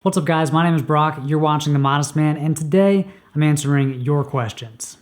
What's up guys, my name is Brock, you're watching The Modest Man, and today I'm answering your questions.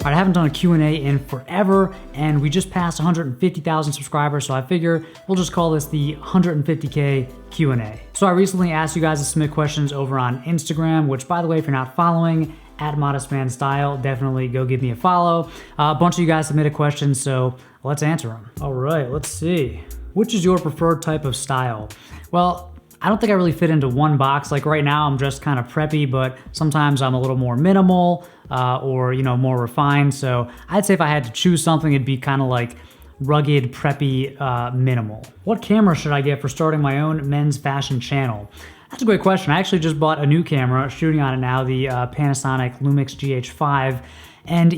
I haven't done a Q&A in forever, and we just passed 150,000 subscribers, so I figure we'll just call this the 150K Q&A. So I recently asked you guys to submit questions over on Instagram, which by the way, if you're not following, @ModestManStyle, definitely go give me a follow. A bunch of you guys submitted questions, so let's answer them. All right, let's see. Which is your preferred type of style? Well, I don't think I really fit into one box. Like right now, I'm just kind of preppy, but sometimes I'm a little more minimal or more refined. So I'd say if I had to choose something, it'd be kind of like rugged, preppy, minimal. What camera should I get for starting my own men's fashion channel? That's a great question. I actually just bought a new camera, shooting on it now, the Panasonic Lumix GH5. And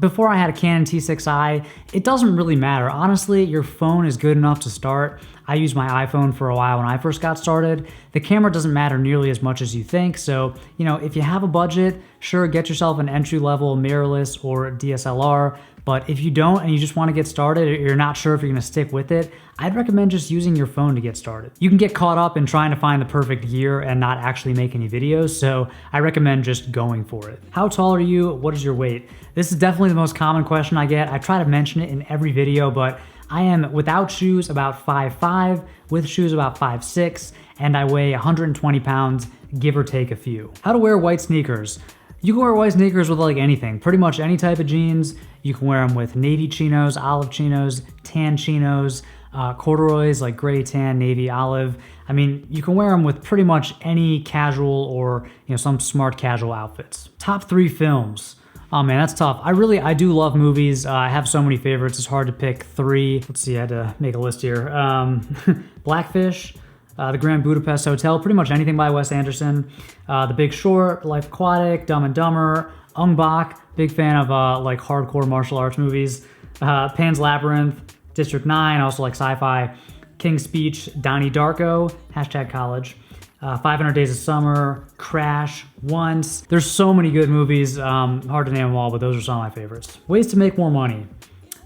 before I had a Canon T6i, it doesn't really matter. Honestly, your phone is good enough to start. I used my iPhone for a while when I first got started. The camera doesn't matter nearly as much as you think. So, if you have a budget, sure, get yourself an entry-level mirrorless or DSLR. But if you don't and you just want to get started, or you're not sure if you're going to stick with it, I'd recommend just using your phone to get started. You can get caught up in trying to find the perfect gear and not actually make any videos, so I recommend just going for it. How tall are you? What is your weight? This is definitely the most common question I get. I try to mention it in every video, but I am without shoes about 5'5", with shoes about 5'6", and I weigh 120 pounds, give or take a few. How to wear white sneakers? You can wear white sneakers with like anything, pretty much any type of jeans. You can wear them with navy chinos, olive chinos, tan chinos, corduroys like gray, tan, navy, olive. I mean, you can wear them with pretty much any casual or some smart casual outfits. Top 3 films. Oh man, that's tough. I do love movies. I have so many favorites. It's hard to pick 3. Let's see, I had to make a list here. Blackfish, The Grand Budapest Hotel, pretty much anything by Wes Anderson. The Big Short, Life Aquatic, Dumb and Dumber, Ong Bak, big fan of like hardcore martial arts movies. Pan's Labyrinth, District 9, also like sci-fi. King's Speech, Donnie Darko, #college. 500 Days of Summer, Crash, Once. There's so many good movies, hard to name them all, but those are some of my favorites. Ways to make more money.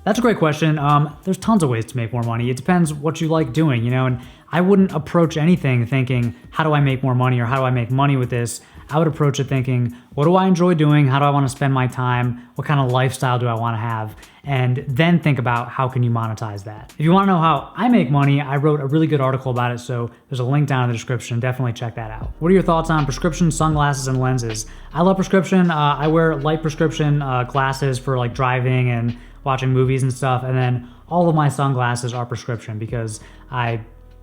That's a great question. There's tons of ways to make more money. It depends what you like doing, and I wouldn't approach anything thinking, how do I make more money or how do I make money with this? I would approach it thinking, what do I enjoy doing? How do I want to spend my time? What kind of lifestyle do I want to have? And then think about how can you monetize that. If you want to know how I make money, I wrote a really good article about it, so there's a link down in the description. Definitely check that out. What are your thoughts on prescription sunglasses and lenses? I love prescription. I wear light prescription glasses for like driving and watching movies and stuff, and then all of my sunglasses are prescription because I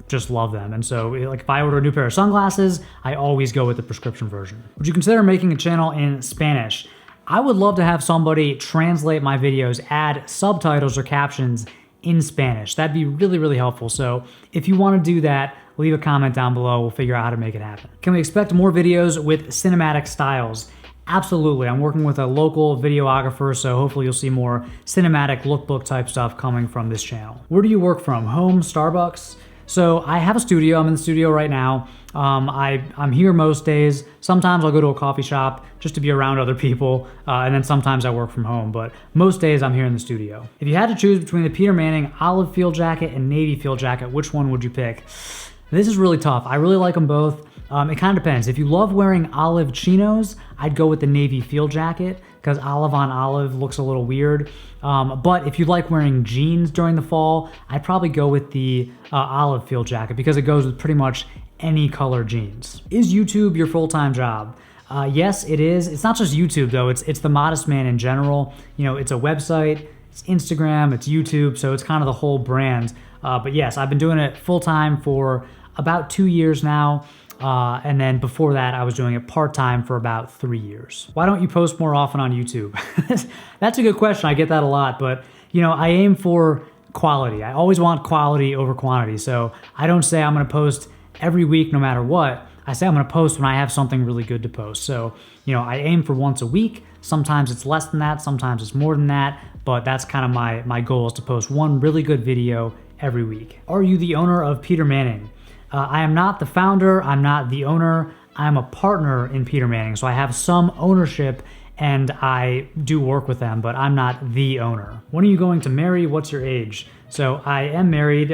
just love them. And so like if I order a new pair of sunglasses, I always go with the prescription version. Would you consider making a channel in Spanish? I would love to have somebody translate my videos, add subtitles or captions in Spanish. That'd be really, really helpful. So if you want to do that, leave a comment down below. We'll figure out how to make it happen. Can we expect more videos with cinematic styles? Absolutely. I'm working with a local videographer, so hopefully you'll see more cinematic lookbook type stuff coming from this channel. Where do you work from? Home? Starbucks? So I have a studio. I'm in the studio right now. I'm here most days. Sometimes I'll go to a coffee shop just to be around other people, and then sometimes I work from home, but most days I'm here in the studio. If you had to choose between the Peter Manning olive field jacket and navy field jacket, which one would you pick? This is really tough. I really like them both. It kind of depends. If you love wearing olive chinos, I'd go with the navy field jacket because olive on olive looks a little weird. But if you like wearing jeans during the fall, I'd probably go with the olive field jacket because it goes with pretty much any color jeans. Is YouTube your full-time job? Yes, it is. It's not just YouTube though. It's The Modest Man in general. It's a website, it's Instagram, it's YouTube, so it's kind of the whole brand. But yes, I've been doing it full-time for about 2 years now. And then before that, I was doing it part-time for about 3 years. Why don't you post more often on YouTube? That's a good question. I get that a lot, but I aim for quality. I always want quality over quantity. So I don't say I'm going to post every week no matter what. I say I'm going to post when I have something really good to post. So, I aim for once a week. Sometimes it's less than that. Sometimes it's more than that. But that's kind of my goal is to post one really good video every week. Are you the owner of Peter Manning? I am not the founder, I'm not the owner, I'm a partner in Peter Manning, so I have some ownership and I do work with them, but I'm not the owner. When are you going to marry? What's your age? So I am married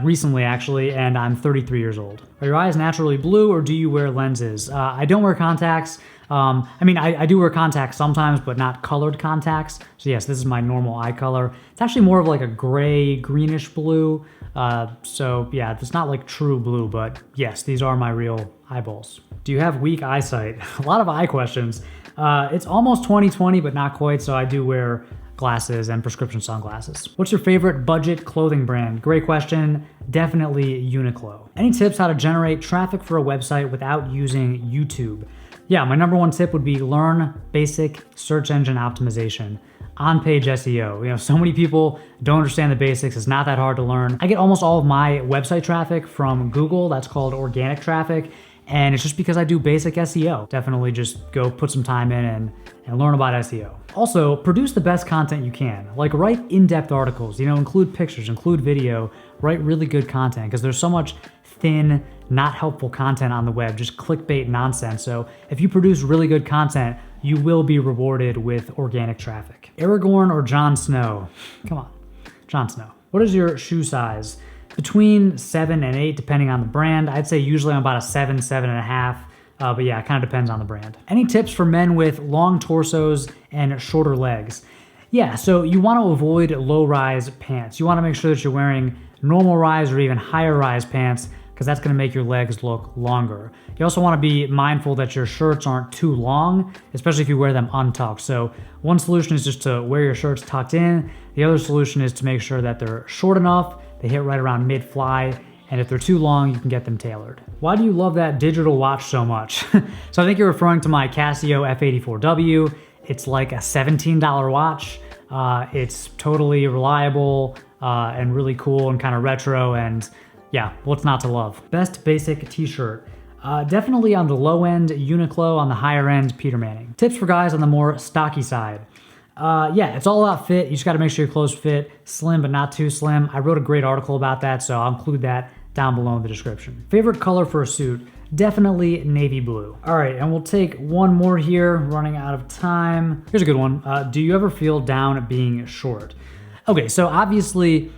recently, actually, and I'm 33 years old. Are your eyes naturally blue, or do you wear lenses? I don't wear contacts. I do wear contacts sometimes, but not colored contacts. So yes, this is my normal eye color. It's actually more of like a gray, greenish blue. So yeah, it's not like true blue, but yes, these are my real eyeballs. Do you have weak eyesight? A lot of eye questions. It's almost 2020, but not quite, so I do wear glasses and prescription sunglasses. What's your favorite budget clothing brand? Great question. Definitely Uniqlo. Any tips how to generate traffic for a website without using YouTube? Yeah, my number one tip would be learn basic search engine optimization. On-page SEO. So many people don't understand the basics. It's not that hard to learn. I get almost all of my website traffic from Google. That's called organic traffic. And it's just because I do basic SEO. Definitely just go put some time in and learn about SEO. Also, produce the best content you can. Like write in-depth articles, include pictures, include video, write really good content because there's so much thin, not helpful content on the web, just clickbait nonsense. So if you produce really good content, you will be rewarded with organic traffic. Aragorn or Jon Snow? Come on, Jon Snow. What is your shoe size? Between 7 and 8, depending on the brand. I'd say usually I'm about a 7, 7.5. But yeah, it kind of depends on the brand. Any tips for men with long torsos and shorter legs? Yeah, so you want to avoid low-rise pants. You want to make sure that you're wearing normal rise or even higher rise pants because that's going to make your legs look longer. You also want to be mindful that your shirts aren't too long, especially if you wear them untucked. So one solution is just to wear your shirts tucked in. The other solution is to make sure that they're short enough, they hit right around mid-fly, and if they're too long, you can get them tailored. Why do you love that digital watch so much? So I think you're referring to my Casio F84W. It's like a $17 watch. It's totally reliable and really cool and kind of retro, and yeah, what's not to love? Best basic t-shirt. Definitely on the low end, Uniqlo, on the higher end, Peter Manning. Tips for guys on the more stocky side. Yeah, it's all about fit. You just got to make sure your clothes fit, slim but not too slim. I wrote a great article about that, so I'll include that down below in the description. Favorite color for a suit? Definitely navy blue. All right, and we'll take one more here, running out of time. Here's a good one. Do you ever feel down at being short? Okay, so obviously,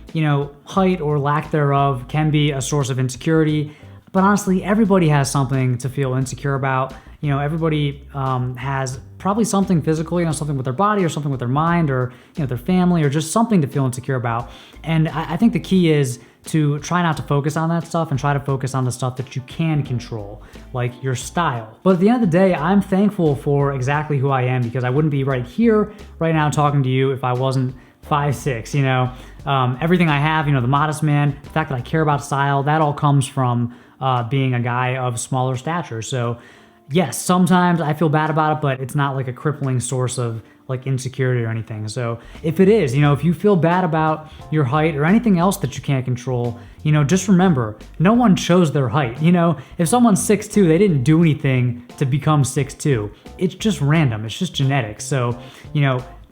height or lack thereof can be a source of insecurity, but honestly, everybody has something to feel insecure about. Everybody has probably something physical, something with their body or something with their mind or, their family or just something to feel insecure about. And I think the key is to try not to focus on that stuff and try to focus on the stuff that you can control, like your style. But at the end of the day, I'm thankful for exactly who I am because I wouldn't be right here, right now talking to you if I wasn't 5'6", everything I have, the modest man, the fact that I care about style, that all comes from being a guy of smaller stature. So yes, sometimes I feel bad about it, but it's not like a crippling source of like insecurity or anything. So if it is, if you feel bad about your height or anything else that you can't control, just remember, no one chose their height. If someone's 6'2", they didn't do anything to become 6'2". It's just random. It's just genetics. So,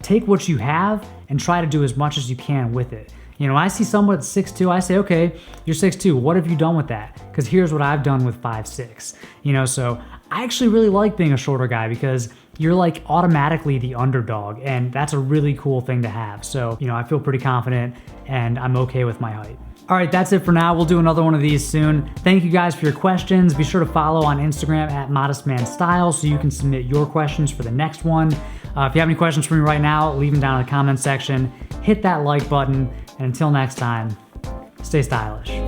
take what you have and try to do as much as you can with it. I see someone that's 6'2", I say, okay, you're 6'2", what have you done with that? Because here's what I've done with 5'6". So I actually really like being a shorter guy because you're like automatically the underdog, and that's a really cool thing to have. So, I feel pretty confident and I'm okay with my height. All right, that's it for now. We'll do another one of these soon. Thank you guys for your questions. Be sure to follow on Instagram at ModestManStyle so you can submit your questions for the next one. If you have any questions for me right now, leave them down in the comments section. Hit that like button, and until next time, stay stylish.